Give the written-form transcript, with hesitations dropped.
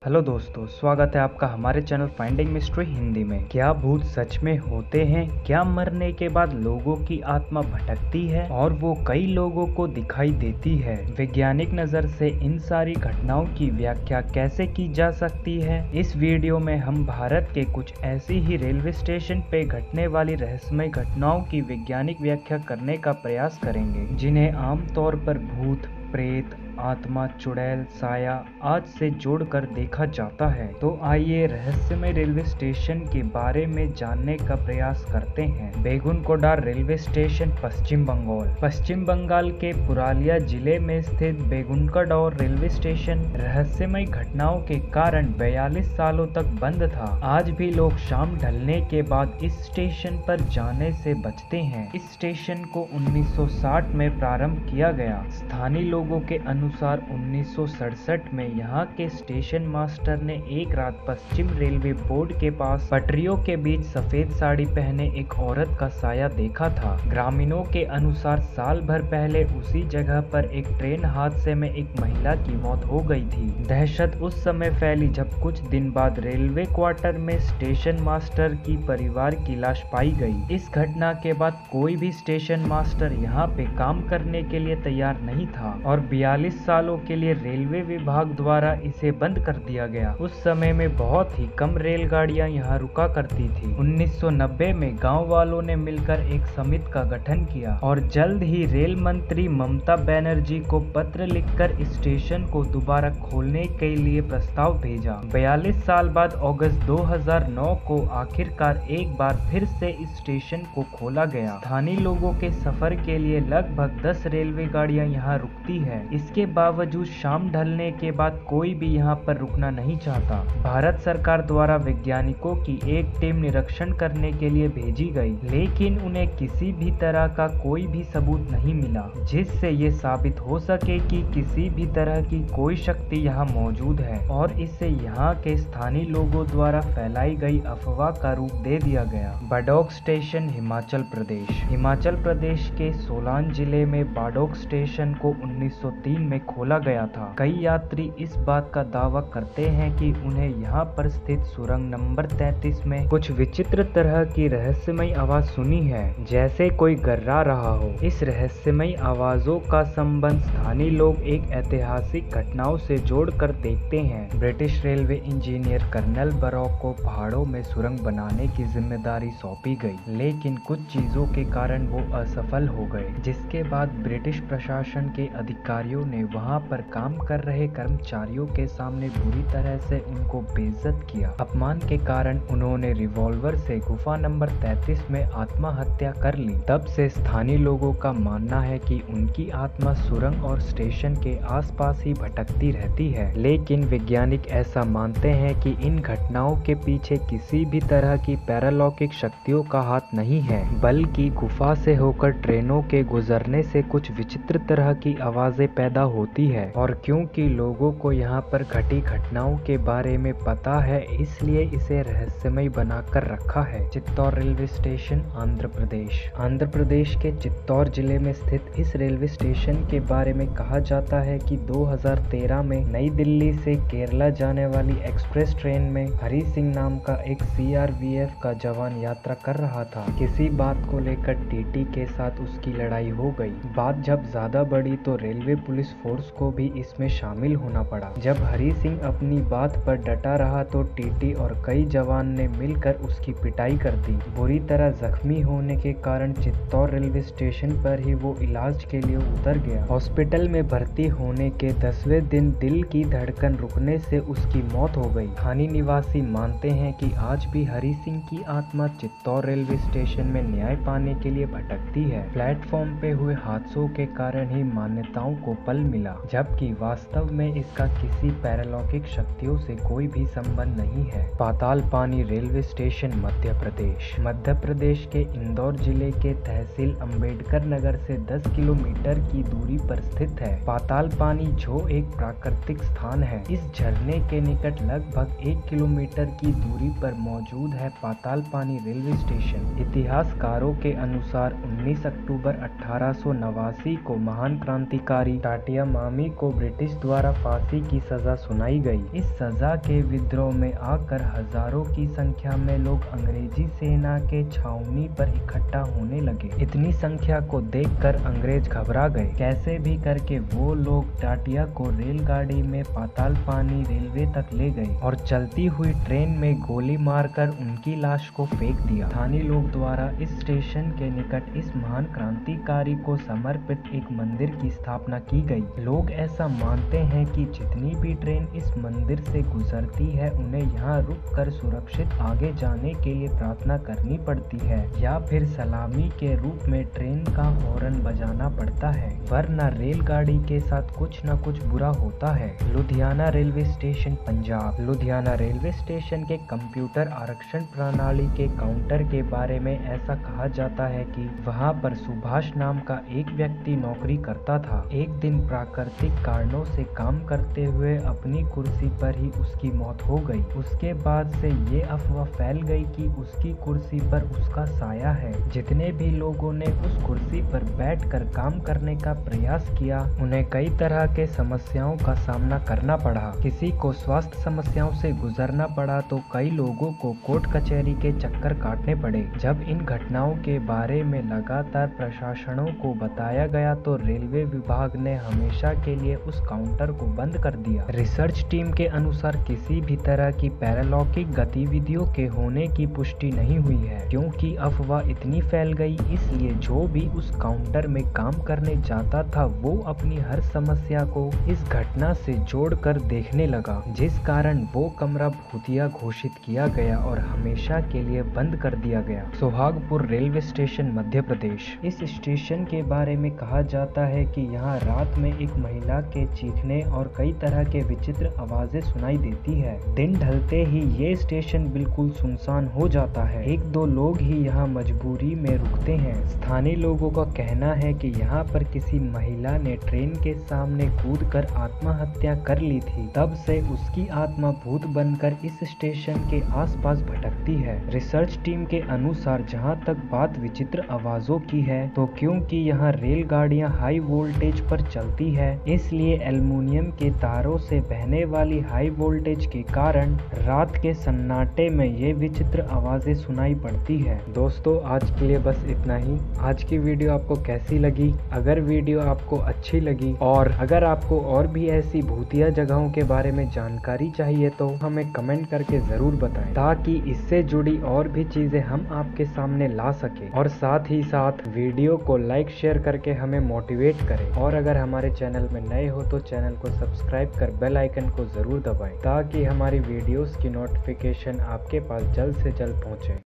Hello दोस्तों, स्वागत है आपका हमारे चैनल फाइंडिंग मिस्ट्री हिंदी में। क्या भूत सच में होते हैं? क्या मरने के बाद लोगों की आत्मा भटकती है और वो कई लोगों को दिखाई देती है? वैज्ञानिक नजर से इन सारी घटनाओं की व्याख्या कैसे की जा सकती है? इस वीडियो में हम भारत के कुछ ऐसी ही रेलवे स्टेशन पे घटने वाली रहस्यमय घटनाओं की वैज्ञानिक व्याख्या करने का प्रयास करेंगे, जिन्हें आमतौर पर भूत, प्रेत, आत्मा, चुड़ैल, साया आदि से जोड़कर देखा जाता है। तो आइए रहस्यमय रेलवे स्टेशन के बारे में जानने का प्रयास करते हैं। बेगुनकोडा रेलवे स्टेशन, पश्चिम बंगाल। पश्चिम बंगाल के पुरुलिया जिले में स्थित बेगुनकोडा रेलवे स्टेशन रहस्यमय घटनाओं के कारण 42 सालों तक बंद था। आज भी लोग शाम ढलने के बाद इस स्टेशन पर जाने से बचते हैं। इस स्टेशन को 1960 में प्रारंभ किया गया। स्थानीय लोगों के अनुसार 1967 में यहाँ के स्टेशन मास्टर ने एक रात पश्चिम रेलवे बोर्ड के पास पटरियों के बीच सफेद साड़ी पहने एक औरत का साया देखा था। ग्रामीणों के अनुसार साल भर पहले उसी जगह पर एक ट्रेन हादसे में एक महिला की मौत हो गई थी। दहशत उस समय फैली जब कुछ दिन बाद रेलवे क्वार्टर में स्टेशन मास्टर की परिवार की लाश पाई गई। इस घटना के बाद कोई भी स्टेशन मास्टर यहाँ पे काम करने के लिए तैयार नहीं था और 42 सालों के लिए रेलवे विभाग द्वारा इसे बंद कर दिया गया। उस समय में बहुत ही कम रेलगाड़ियां यहाँ रुका करती थी। 1990 में गांव वालों ने मिलकर एक समिति का गठन किया और जल्द ही रेल मंत्री ममता बनर्जी को पत्र लिखकर स्टेशन को दोबारा खोलने के लिए प्रस्ताव भेजा। 42 साल बाद अगस्त 2009 को आखिरकार एक बार फिर से इस स्टेशन को खोला गया। स्थानीय लोगों के सफर के लिए लगभग 10 रेलवे गाड़ियां यहाँ रुकती है। इसके बावजूद शाम ढलने के बाद कोई भी यहाँ पर रुकना नहीं चाहता। भारत सरकार द्वारा वैज्ञानिकों की एक टीम निरीक्षण करने के लिए भेजी गई, लेकिन उन्हें किसी भी तरह का कोई भी सबूत नहीं मिला जिससे ये साबित हो सके कि किसी भी तरह की कोई शक्ति यहाँ मौजूद है, और इसे यहाँ के स्थानीय लोगों द्वारा फैलाई गई अफवाह का रूप दे दिया गया। बाडोग स्टेशन, हिमाचल प्रदेश। हिमाचल प्रदेश के सोलान जिले में बाडोग स्टेशन को 1903 में खोला गया था। कई यात्री इस बात का दावा करते हैं कि उन्हें यहाँ पर स्थित सुरंग नंबर 33 में कुछ विचित्र तरह की रहस्यमय आवाज सुनी है, जैसे कोई गर्रा रहा हो। इस रहस्यमय आवाजों का संबंध स्थानीय लोग एक ऐतिहासिक घटनाओं से जोड़कर देखते हैं। British railway engineer colonel baroque को पहाड़ों में सुरंग बनाने की जिम्मेदारी सौंपी गई, लेकिन कुछ चीजों के कारण वो असफल हो गए, जिसके बाद ब्रिटिश प्रशासन के अधिकारियों ने वहां पर काम कर रहे कर्मचारियों के सामने बुरी तरह से उनको बेइज्जत किया। अपमान के कारण उन्होंने रिवॉल्वर से गुफा नंबर 33 में आत्महत्या कर ली। तब से स्थानीय लोगों का मानना है कि उनकी आत्मा सुरंग और स्टेशन के आसपास ही भटकती रहती है, लेकिन वैज्ञानिक ऐसा मानते हैं कि इन घटनाओं के पीछे किसी भी तरह की पैरालौकिक शक्तियों का हाथ नहीं है, बल्कि गुफा से होकर ट्रेनों के गुजरने से कुछ विचित्र तरह की आवाजें पैदा होती है। और क्योंकि लोगों को यहाँ पर घटी घटनाओं के बारे में पता है, इसलिए इसे रहस्यमय बनाकर रखा है। Chittor railway station, Andhra Pradesh. आंध्र प्रदेश के चित्तौड़ जिले में स्थित इस रेलवे स्टेशन के बारे में कहा जाता है कि 2013 में नई दिल्ली से केरला जाने वाली एक्सप्रेस ट्रेन में हरि सिंह नाम का एक CRPF का जवान यात्रा कर रहा था। किसी बात को लेकर टीटी के साथ उसकी लड़ाई हो गई। बात जब ज्यादा बढ़ी तो रेलवे पुलिस फोर्स को भी इसमें शामिल होना पड़ा। जब हरि सिंह अपनी बात पर डटा रहा तो टीटी और कई जवान ने मिलकर उसकी पिटाई कर दी। बुरी तरह जख्मी होने के कारण चित्तौड़ रेलवे स्टेशन पर ही वो इलाज के लिए उतर गया। हॉस्पिटल में भर्ती होने के 10वें दिन दिल की धड़कन रुकने से उसकी मौत हो गई। स्थानीय निवासी मानते हैं कि आज भी हरि सिंह की आत्मा चित्तौड़ रेलवे स्टेशन में न्याय पाने के लिए भटकती है। प्लेटफॉर्म पे हुए हादसों के कारण ही मान्यताओं को पल मिला, जबकि वास्तव में इसका किसी पैरालौकिक शक्तियों से कोई भी संबंध नहीं है। पाताल पानी रेलवे स्टेशन, मध्य प्रदेश। मध्य प्रदेश के इंदौर जिले के तहसील अंबेडकर नगर से 10 किलोमीटर की दूरी पर स्थित है। पाताल पानी जो एक प्राकृतिक स्थान है। इस झरने के निकट लगभग 1 किलोमीटर की दूरी पर मौजूद है पाताल पानी रेलवे स्टेशन। इतिहासकारों के अनुसार 19 अक्टूबर 1889 को महान क्रांतिकारी टाटिया यामामी को ब्रिटिश द्वारा फांसी की सजा सुनाई गई। इस सजा के विद्रोह में आकर हजारों की संख्या में लोग अंग्रेजी सेना के छावनी पर इकट्ठा होने लगे। इतनी संख्या को देखकर अंग्रेज घबरा गए। कैसे भी करके वो लोग टाटिया को रेलगाड़ी में पाताल पानी रेलवे तक ले गए और चलती हुई ट्रेन में गोली मारकर उनकी लाश को फेंक दिया। स्थानीय लोग द्वारा इस स्टेशन के निकट इस महान क्रांतिकारी को समर्पित एक मंदिर की स्थापना की गई। लोग ऐसा मानते हैं कि जितनी भी ट्रेन इस मंदिर से गुजरती है उन्हें यहाँ रुककर सुरक्षित आगे जाने के लिए प्रार्थना करनी पड़ती है या फिर सलामी के रूप में ट्रेन का हॉर्न बजाना पड़ता है, वरना रेलगाड़ी के साथ कुछ न कुछ बुरा होता है। Ludhiana railway station Punjab. Ludhiana railway station के कंप्यूटर आरक्षण प्रणाली के काउंटर के बारे में ऐसा कहा जाता है कि वहाँ पर सुभाष नाम का एक व्यक्ति नौकरी करता था। एक दिन प्राकृतिक कारणों से काम करते हुए अपनी कुर्सी पर ही उसकी मौत हो गई। उसके बाद से ये अफवाह फैल गई कि उसकी कुर्सी पर उसका साया है। जितने भी लोगों ने उस कुर्सी पर बैठकर काम करने का प्रयास किया उन्हें कई तरह के समस्याओं का सामना करना पड़ा। किसी को स्वास्थ्य समस्याओं से गुजरना पड़ा तो कई लोगों को कोर्ट कचहरी के चक्कर काटने पड़े। जब इन घटनाओं के बारे में लगातार प्रशासनों को बताया गया तो रेलवे विभाग ने हमेशा के लिए उस काउंटर को बंद कर दिया। रिसर्च टीम के अनुसार किसी भी तरह की पैरालौकिक गतिविधियों के होने की पुष्टि नहीं हुई है, क्योंकि अफवाह इतनी फैल गई। इसलिए जो भी उस काउंटर में काम करने जाता था वो अपनी हर समस्या को इस घटना से जोड़कर देखने लगा, जिस कारण वो कमरा भूतिया घोषित किया गया और हमेशा के लिए बंद कर दिया गया। Suhagpur railway station Madhya Pradesh. इस स्टेशन के बारे में कहा जाता है कि यहाँ रात में एक महिला के चीखने और कई तरह के विचित्र आवाजें सुनाई देती है। दिन ढलते ही ये स्टेशन बिल्कुल सुनसान हो जाता है। एक दो लोग ही यहाँ मजबूरी में रुकते हैं। स्थानीय लोगों का कहना है कि यहाँ पर किसी महिला ने ट्रेन के सामने कूदकर आत्महत्या कर ली थी। तब से उसकी आत्मा भूत बनकर इस स्टेशन के आसपास भटकती है। रिसर्च टीम के अनुसार जहाँ तक बात विचित्र आवाजों की है तो क्योंकि यहाँ रेलगाड़ियाँ हाई वोल्टेज पर चलती है, इसलिए एल्युमिनियम के तारों से बहने वाली हाई वोल्टेज के कारण रात के सन्नाटे में ये विचित्र आवाजें सुनाई पड़ती है। दोस्तों आज के लिए बस इतना ही। आज की वीडियो आपको कैसी लगी? अगर वीडियो आपको अच्छी लगी और अगर आपको और भी ऐसी भूतिया जगहों के बारे में जानकारी चाहिए तो हमें कमेंट करके जरूर बताएं, ताकि इससे जुड़ी और भी चीजें हम आपके सामने ला सके और साथ ही साथ वीडियो को लाइक शेयर करके हमें मोटिवेट करें। और अगर हमारे चैनल में नए हो तो चैनल को सब्सक्राइब कर बेल आइकन को जरूर दबाएं, ताकि हमारी वीडियोस की नोटिफिकेशन आपके पास जल्द से जल्द पहुंचे।